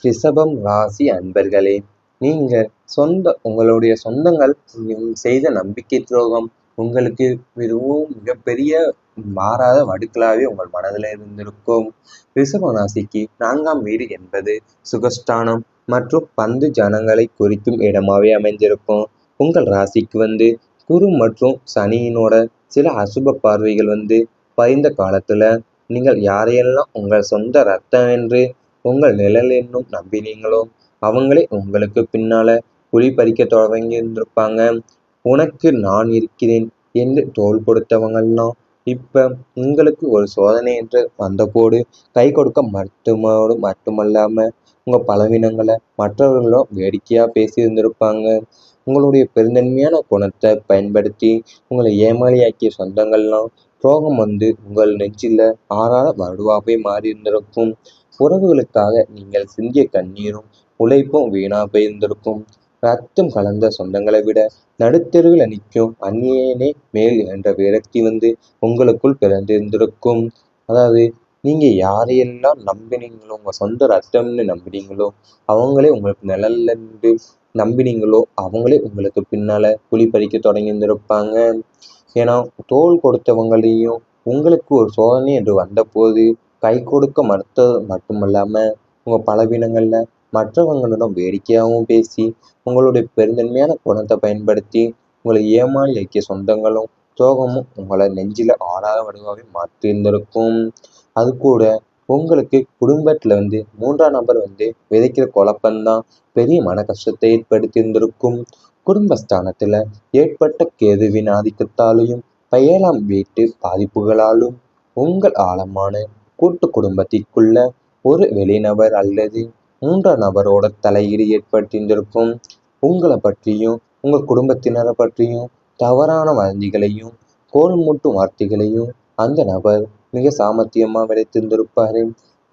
ரிஷபம் ராசி அன்பர்களே, நீங்கள் உங்களுடைய சொந்தங்கள் செய்த நம்பிக்கை துரோகம் உங்களுக்கு மிகப்பெரிய மாறாத வடுக்களாகவே உங்கள் மனதில் இருந்திருக்கும். ரிஷப ராசிக்கு 4ஆம் வீடு என்பது சுகஸ்தானம் மற்றும் பந்து ஜனங்களை குறிக்கும் இடமாவே அமைந்திருக்கும். உங்கள் ராசிக்கு குரு மற்றும் சனியினோட சில அசுப பார்வைகள் பதிந்த காலத்துல நீங்கள் யாரையெல்லாம் உங்கள் சொந்த ரத்தம் என்று உங்கள் நிழல் என்னும் நம்பினீங்களோ அவங்களே உங்களுக்கு பின்னால குழி பறிக்க தொடங்கி இருந்திருப்பாங்க. உனக்கு நான் இருக்கிறேன் என்று தோள் கொடுத்தவங்கெல்லாம் இப்ப உங்களுக்கு ஒரு சோதனை என்று வந்தபோது கை கொடுக்க மட்டுமல்லாம உங்க பலவீனங்களை மற்றவர்களும் வேடிக்கையா பேசி இருந்திருப்பாங்க. உங்களுடைய பெருந்தன்மையான குணத்தை பயன்படுத்தி உங்களை ஏமாளியாக்கிய சொந்தங்கள்லாம் துரோகம் உங்கள் நெஞ்சில ஆறாத வடுவாகவே மாறி இருந்திருக்கும். உறவுகளுக்காக நீங்கள் சிந்திய கண்ணீரும் உழைப்பும் வீணா போயிருந்திருக்கும். ரத்தம் கலந்த சொந்தங்களை விட நடுத்தெருவில் நிற்கும் அந்நியனே மேல் என்ற விரக்தி உங்களுக்குள் பிறந்திருந்திருக்கும். அதாவது நீங்க யாரையெல்லாம் நம்பினீங்களோ, உங்க சொந்த ரத்தம்னு நம்பினீங்களோ அவங்களே உங்களுக்கு நிழல்ல இருந்து நம்பினீங்களோ அவங்களே உங்களுக்கு பின்னால குழி பறிக்க தொடங்கி இருந்திருப்பாங்க. ஏன்னா தோல் கொடுத்தவங்களையும் உங்களுக்கு ஒரு சோதனை என்று வந்தபோது கை கொடுக்க மறுத்தது மட்டுமல்லாம உங்க பலவீனங்கள்ல மற்றவங்களிடம் வேடிக்கையாகவும் பேசி உங்களுடைய பெருந்தன்மையான குணத்தை பயன்படுத்தி உங்களை ஏமாளி ஆக்கிய சொந்தங்களும் துரோகமும் உங்களை நெஞ்சில ஆறாத வடிவாகவே மாற்றியிருந்திருக்கும். அது கூட உங்களுக்கு குடும்பத்துல 3ஆம் நபர் விதைக்கிற குழப்பம்தான் பெரிய மன கஷ்டத்தை ஏற்படுத்தி இருந்திருக்கும். குடும்பஸ்தானத்துல ஏற்பட்ட கேதுவின் ஆதிக்கத்தாலையும் 7ஆம் வீட்டு பாதிப்புகளாலும் உங்கள் ஆழமான கூட்டு குடும்பத்திற்குள்ள ஒரு வெளிநபர் அல்லது 3ஆம் நபரோட தலையீடு ஏற்பட்டிருந்திருக்கும். உங்களை பற்றியும் உங்க குடும்பத்தினரை பற்றியும் தவறான வதந்திகளையும் கோல்மூட்டும் வார்த்தைகளையும் அந்த நபர் மிக சாமர்த்தியமா விளைத்திருந்திருப்பாரு.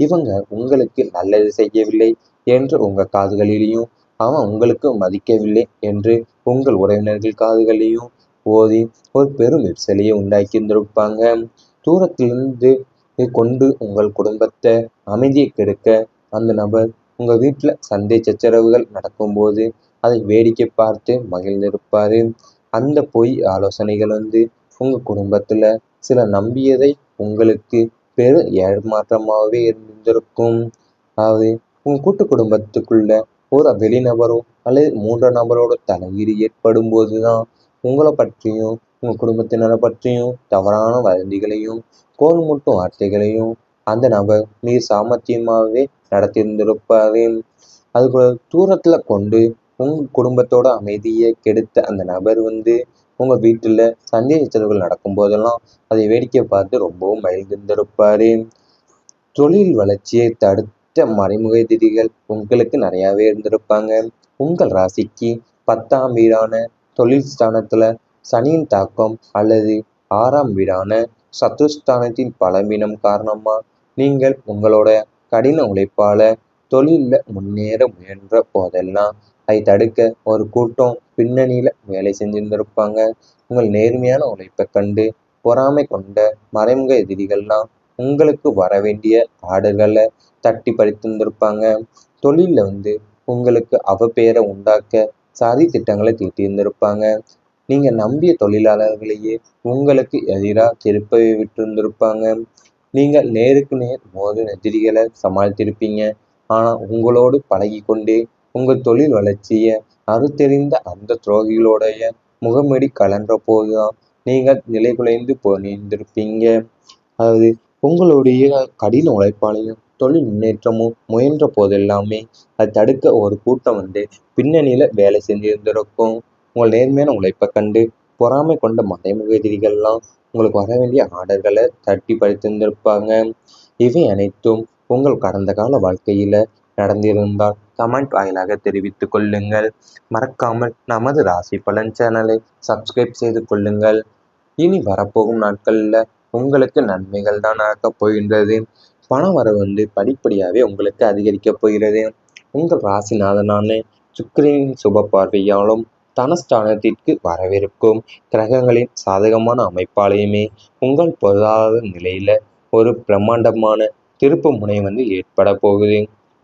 இவங்க உங்களுக்கு நல்லது செய்யவில்லை என்று உங்க காதுகளிலையும் அவன் உங்களுக்கு மதிக்கவில்லை என்று உங்கள் உறவினர்கள் காதுகளிலையும் ஓதி ஒரு பெரும் விரிசலையை உண்டாக்கி இருந்திருப்பாங்க. தூரத்திலிருந்து கொண்டு உங்கள் குடும்பத்தை அமைதியை கெடுக்க அந்த நபர் உங்க வீட்டுல சண்டை சச்சரவுகள் நடக்கும்போது அதை வேடிக்கை பார்த்து மகிழ்ந்திருப்பாரு. அந்த பொய் ஆலோசனைகள் உங்க குடும்பத்துல சில நம்பியதை உங்களுக்கு பெரு ஏமாற்றமாகவே இருந்திருக்கும். அதாவது உங்க கூட்டு குடும்பத்துக்குள்ள ஒரு வெளிநபரோ அல்லது 3ஆம் நபரோட தலையீடு ஏற்படும் போதுதான் உங்களை பற்றியும் உங்க குடும்பத்தினரை பற்றியும் தவறான வதந்திகளையும் கோல்முட்டும் வார்த்தைகளையும் அந்த நபர் மிக சாமர்த்தியமாகவே நடத்தியிருந்திருப்பாரு. அதுபோல தூரத்துல கொண்டு உங்க குடும்பத்தோட அமைதியை கெடுத்த அந்த நபர் உங்க வீட்டுல சண்டை சச்சரவுகள் நடக்கும் போதெல்லாம் அதை வேடிக்கை பார்த்து ரொம்பவும் மகிழ்ந்திருந்திருப்பாரு. தொழில் வளர்ச்சியை தடுத்த மறைமுக எதிரிகள் உங்களுக்கு நிறையாவே இருந்திருப்பாங்க. உங்கள் ராசிக்கு 10ஆம் வீடான தொழில் ஸ்தானத்துல சனியின் தாக்கம் அல்லது 6ஆம் வீடான சத்துருஸ்தானத்தின் பலவீனம் காரணமா நீங்கள் உங்களோட கடின உழைப்பால தொழில்ல முன்னேற முயன்ற போதெல்லாம் அதை தடுக்க ஒரு கூட்டம் பின்னணியில வேலை செஞ்சிருந்திருப்பாங்க. உங்கள் நேர்மையான உழைப்பை கண்டு பொறாமை கொண்ட மறைமுக எதிரிகள்லாம் உங்களுக்கு வர வேண்டிய ஆர்டர்களை தட்டி பறித்திருந்திருப்பாங்க. தொழில்ல உங்களுக்கு அவப்பெயரை உண்டாக்க சதி திட்டங்களை தீட்டியிருந்திருப்பாங்க. நீங்க நம்பிய தொழிலாளர்களையே உங்களுக்கு எதிராக திருப்பி விட்டிருந்திருப்பாங்க. நீங்கள் நேருக்கு நேர் மோதும் எதிரிகளை சமாளித்திருப்பீங்க. ஆனா உங்களோடு பழகி கொண்டே உங்கள் தொழில் வளர்ச்சியை அறுத்தெறிந்த அந்த துரோகிகளுடைய முகமூடி கலன்ற போதுதான் நீங்கள் நிலைகுலைந்து போயிருந்திருப்பீங்க. அதாவது உங்களுடைய கடின உழைப்பாலையும் தொழில் முன்னேற்றமும் முயன்ற போதெல்லாமே அதை தடுக்க ஒரு கூட்டம் பின்னணியில வேலை செஞ்சிருந்திருக்கும். உங்கள் நேர்மையான உழைப்பை கண்டு பொறாமை கொண்ட மறைமுக எதிரிகள்லாம் உங்களுக்கு வர வேண்டிய ஆர்டர்களை தட்டி பறித்திருந்திருப்பாங்க. இவை அனைத்தும் உங்கள் கடந்த கால வாழ்க்கையில நடந்திருந்தால் கமெண்ட் வாயிலாக தெரிவித்துக் கொள்ளுங்கள். மறக்காமல் நமது ராசி பலன் சேனலை சப்ஸ்கிரைப் செய்து கொள்ளுங்கள். இனி வரப்போகும் நாட்கள்ல உங்களுக்கு நன்மைகள் தான் நடக்கப் போகின்றது. பண வரவு படிப்படியாகவே உங்களுக்கு அதிகரிக்கப் போகிறது. உங்கள் ராசிநாதனான சுக்கிரனின் சுப பார்வையாலும் தனஸ்தானத்திற்கு வரவிருக்கும் கிரகங்களின் சாதகமான அமைப்பாலையுமே உங்கள் பொருளாதார நிலையில ஒரு பிரம்மாண்டமான திருப்பு முனை ஏற்பட போகுது.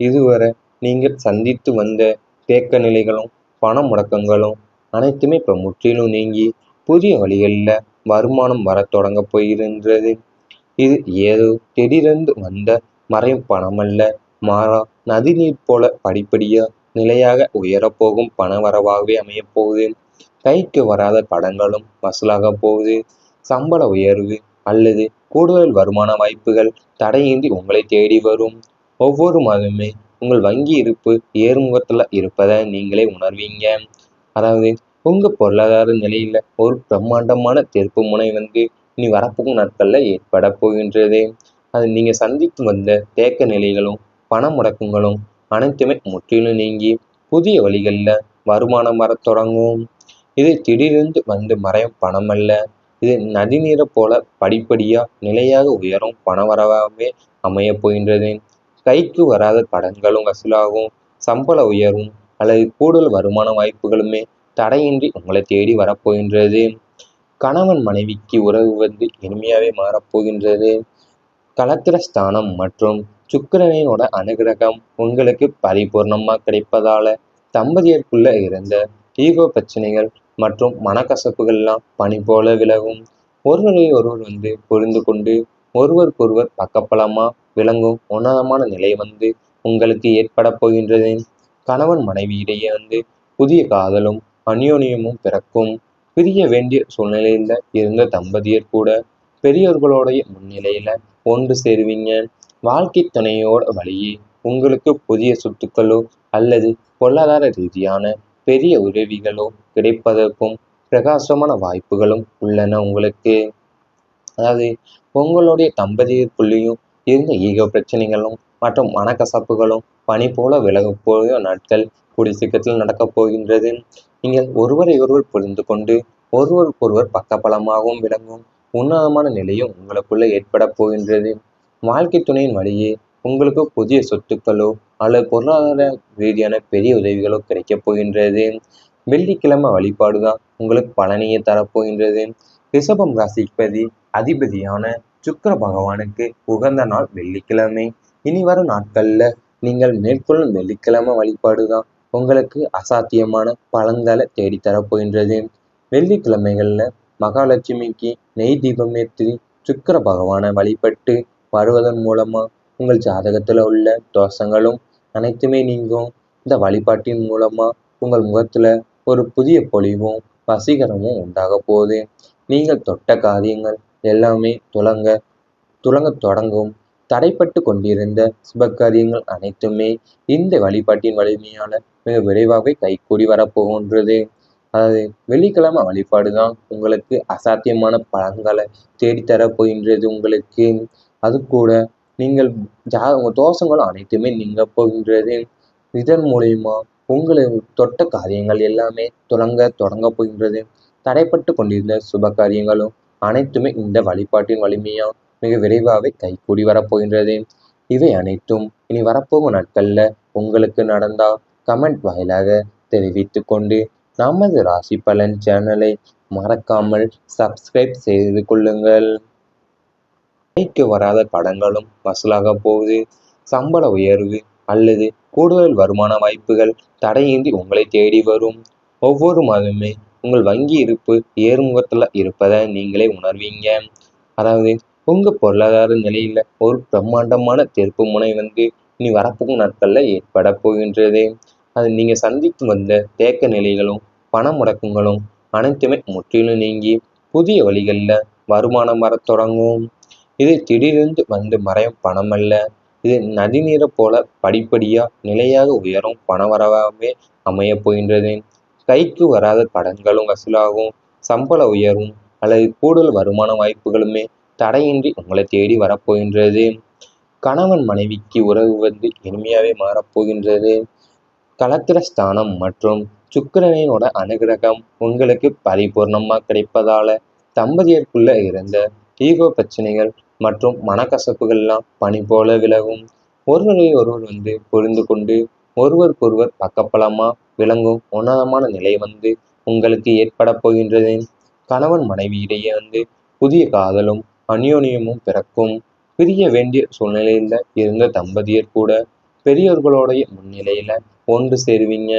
இதுவரை நீங்கள் சந்தித்து வந்த தேக்க நிலைகளும் பண முடக்கங்களும் அனைத்துமே இப்போ முற்றிலும் நீங்கி புதிய வழிகளில் வருமானம் வர தொடங்க போகின்றது. இது ஏதோ திடீரென்று வந்த மறையும் பணமல்ல, மாறா நதிநீர் போல படிப்படியா நிலையாக உயரப்போகும் பண வரவாகவே அமையப் போகுது. கைக்கு வராத கடன்களும் வசூலாக போகுது. சம்பள உயர்வு அல்லது கூடுதல் வருமான வாய்ப்புகள் தடையின்றி உங்களை தேடி வரும். ஒவ்வொரு மாதமே உங்கள் வங்கி இருப்பு ஏறுமுகத்துல இருப்பதை நீங்களே உணர்வீங்க. அதாவது உங்க பொருளாதார நிலையில ஒரு பிரம்மாண்டமான திருப்பு முனை இனி வரப்போகும் நாட்கள்ல ஏற்பட போகின்றது. அது நீங்க சந்தித்து வந்த தேக்க நிலைகளும் பண முடக்கங்களும் அனைத்துமே முற்றிலும் நீங்கி புதிய வழிகளில் வருமானம் வரத் தொடங்கும். இது திடீரென்று மறையும் பணம் அல்ல, இது நதிநீரை போல படிப்படியா நிலையாக உயரும் பண வரவாகவே அமையப் போகின்றது. கைக்கு வராத கடன்களும் வசூலாகும். சம்பள உயர்வும் அல்லது கூடுதல் வருமான வாய்ப்புகளுமே தடையின்றி உங்களை தேடி வரப்போகின்றது. கணவன் மனைவிக்கு உறவு இனிமையாவே மாறப்போகின்றது. கலத்திர ஸ்தானம் மற்றும் சுக்கிரனினோட அனுகிரகம் உங்களுக்கு பரிபூர்ணமா கிடைப்பதால தம்பதியருக்குள்ள இருந்த ஈகோ பிரச்சனைகள் மற்றும் மனக்கசப்புகள்லாம் பனி போல விலகும். ஒருவரை ஒருவர் புரிந்து கொண்டு ஒருவருக்கொருவர் பக்கபலமா விளங்கும் உன்னதமான நிலை உங்களுக்கு ஏற்பட போகின்றது. கணவன் மனைவி இடையே புதிய காதலும் அந்யோன்யமும் பிறக்கும். பிரிய வேண்டிய சூழ்நிலையில இருந்த தம்பதியர் கூட பெரியவர்களுடைய முன்னிலையில ஒன்று சேருவீங்க. வாழ்க்கை துணையோட வழியே உங்களுக்கு புதிய சொத்துக்களோ அல்லது பொருளாதார ரீதியான பெரிய உதவிகளோ கிடைப்பதற்கும் பிரகாசமான வாய்ப்புகளும் உள்ளன உங்களுக்கு. அதாவது உங்களுடைய தம்பதியருக்குள்ளேயும் இருந்த ஈகோ பிரச்சனைகளும் மற்றும் மனக்கசப்புகளும் பனி போல விலகப் போகிற நாட்கள் கூடிய சீக்கிரத்தில் நடக்கப் போகின்றது. நீங்கள் ஒருவரை ஒருவர் புரிந்து கொண்டு ஒருவருக்கொருவர் பக்கபலமாகவும் விளங்கும் உன்னதமான நிலையும் உங்களுக்குள்ள ஏற்பட போகின்றது. வாழ்க்கை துணையின் வழியே உங்களுக்கு புதிய சொத்துக்களோ அல்லது பொருளாதார ரீதியான பெரிய உதவிகளோ கிடைக்கப் போகின்றது. வெள்ளிக்கிழமை வழிபாடுதான் உங்களுக்கு பலனையே தரப்போகின்றது. ரிஷபம் ராசிபதி அதிபதியான சுக்கிர பகவானுக்கு உகந்த நாள் வெள்ளிக்கிழமை. இனி வரும் நாட்கள்ல நீங்கள் மேற்கொள்ளும் வெள்ளிக்கிழமை வழிபாடுதான் உங்களுக்கு அசாத்தியமான பலன்களை தேடித்தரப்போகின்றது. வெள்ளிக்கிழமைகள்ல மகாலட்சுமிக்கு நெய் தீபம் ஏற்றி சுக்கிர பகவானை வழிபட்டு வருவதன் மூலமா உங்கள் ஜாதகத்துல உள்ள தோஷங்களும் அனைத்துமே நீங்கும். இந்த வழிபாட்டின் மூலமா உங்கள் முகத்துல ஒரு புதிய பொலிவும் வசீகரமும் உண்டாக போகுது. நீங்கள் தொட்ட காரியங்கள் எல்லாமே துலங்க தொடங்கும். தடைப்பட்டு கொண்டிருந்த சுபகாரியங்கள் அனைத்துமே இந்த வழிபாட்டின் வலிமையால மிக விரைவாகவே கைகூடி வரப்போகின்றது. அதாவது வெள்ளிக்கிழமை வழிபாடுதான் உங்களுக்கு அசாத்தியமான பலன்களை தேடித்தரப் போகின்றது உங்களுக்கு. அது கூட நீங்கள் உங்கள் தோஷங்களும் அனைத்துமே நீங்க போகின்றது. இதன் மூலியமா உங்களை தொட்ட காரியங்கள் எல்லாமே தொடங்க போகின்றது. தடைப்பட்டு கொண்டிருந்த சுப காரியங்களும் அனைத்துமே இந்த வழிபாட்டின் வலிமையா மிக விரைவாகவே கைகூடி வரப்போகின்றது. இவை அனைத்தும் இனி வரப்போகும் நாட்கள்ல உங்களுக்கு நடந்தா கமெண்ட் வாயிலாக தெரிவித்து கொண்டு நமது ராசி பலன் சேனலை மறக்காமல் சப்ஸ்கிரைப் செய்து கொள்ளுங்கள். கைக்கு வராத கடன்களும் வசூலாக போகுது. சம்பள உயர்வு அல்லது கூடுதல் வருமான வாய்ப்புகள் தடையின்றி உங்களை தேடி வரும். ஒவ்வொரு மாதமே உங்கள் வங்கி இருப்பு ஏறுமுகத்துல இருப்பதை நீங்களே உணர்வீங்க. அதாவது உங்க பொருளாதார நிலையில ஒரு பிரம்மாண்டமான திருப்பு முனை இனி வரப்போகும் நாட்கள்ல ஏற்பட போகின்றது. அது நீங்க சந்தித்து வந்த தேக்க நிலைகளும் பண முடக்கங்களும் அனைத்துமே முற்றிலும் நீங்கி புதிய வழிகளில் வருமானம் வரத் தொடங்கும். இது திடீரென்று மறையும் பணம் அல்ல, இது நதிநீரை போல படிப்படியா நிலையாக உயரும் பண வரவாகவே அமையப் போகின்றது. கைக்கு வராத கடன்களும் வசூலாகும். சம்பள உயர்வும் அல்லது கூடுதல் வருமான வாய்ப்புகளுமே தடையின்றி உங்களை தேடி வரப்போகின்றது. கணவன் மனைவிக்கு உறவு இனிமையாவே மாறப்போகின்றது. கலத்திர ஸ்தானம் மற்றும் சுக்கிரனினோட அனுகிரகம் உங்களுக்கு பரிபூர்ணமா கிடைப்பதால தம்பதியருக்குள்ள இருந்த ஈகோ பிரச்சனைகள் மற்றும் மனக்கசப்புகள்லாம் பனி போல விலகும். ஒருவரை ஒருவர் புரிந்து கொண்டு ஒருவருக்கொருவர் பக்கபலமா விளங்கும் உன்னதமான நிலை உங்களுக்கு ஏற்பட போகின்றது. கணவன் மனைவி இடையே புதிய காதலும் அந்யோன்யமும் பிறக்கும். பிரிய வேண்டிய சூழ்நிலையில இருந்த தம்பதியர் கூட பெரியோர்களுடைய முன்னிலையில ஒன்று சேருவீங்க.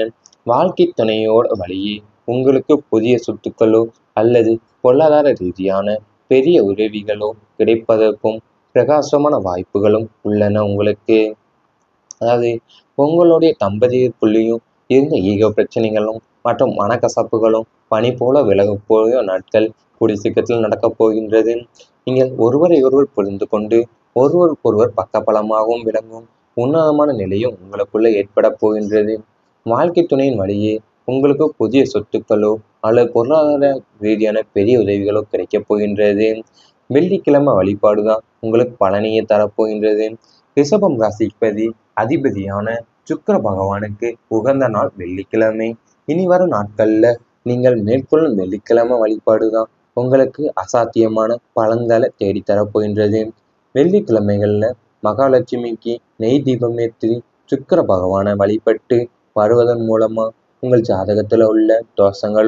வாழ்க்கை துணையோட வழியே உங்களுக்கு புதிய சொத்துக்களோ அல்லது பொருளாதார ரீதியான பெரிய உதவிகளோ கிடைப்பதற்கும் பிரகாசமான வாய்ப்புகளும் உள்ளன உங்களுக்கு. அதாவது உங்களுடைய தம்பதியருக்குள்ளேயும் இருந்த ஈகோ பிரச்சனைகளும் மற்றும் மனக்கசப்புகளும் பனி போல விலகப் போகிற நாட்கள் கூடிய சீக்கிரத்தில் நடக்கப் போகின்றது. நீங்கள் ஒருவரை ஒருவர் புரிந்து கொண்டு ஒருவருக்கொருவர் பக்கபலமாகவும் விளங்கும் உன்னதமான நிலையும் உங்களுக்குள்ள ஏற்பட போகின்றது. வாழ்க்கை துணையின் வழியே உங்களுக்கு புதிய சொத்துக்களோ அல்லது பொருளாதார ரீதியான பெரிய உதவிகளோ கிடைக்கப் போகின்றது. வெள்ளிக்கிழமை வழிபாடுதான் உங்களுக்கு பலனையே தரப்போகின்றது. ரிஷபம் ராசிப்பதி அதிபதியான சுக்கிர பகவானுக்கு உகந்த நாள் வெள்ளிக்கிழமை. இனி வரும் நாட்கள்ல நீங்கள் மேற்கொள்ளும் வெள்ளிக்கிழமை வழிபாடுதான் உங்களுக்கு அசாத்தியமான பலன்களை தேடித்தரப் போகின்றது. வெள்ளிக்கிழமைகள்ல மகாலட்சுமிக்கு நெய் தீபம் ஏற்றி சுக்கிர பகவானை வழிபட்டு வருவதன் மூலமா உங்கள் ஜாதகத்துல உள்ள தோஷங்களும்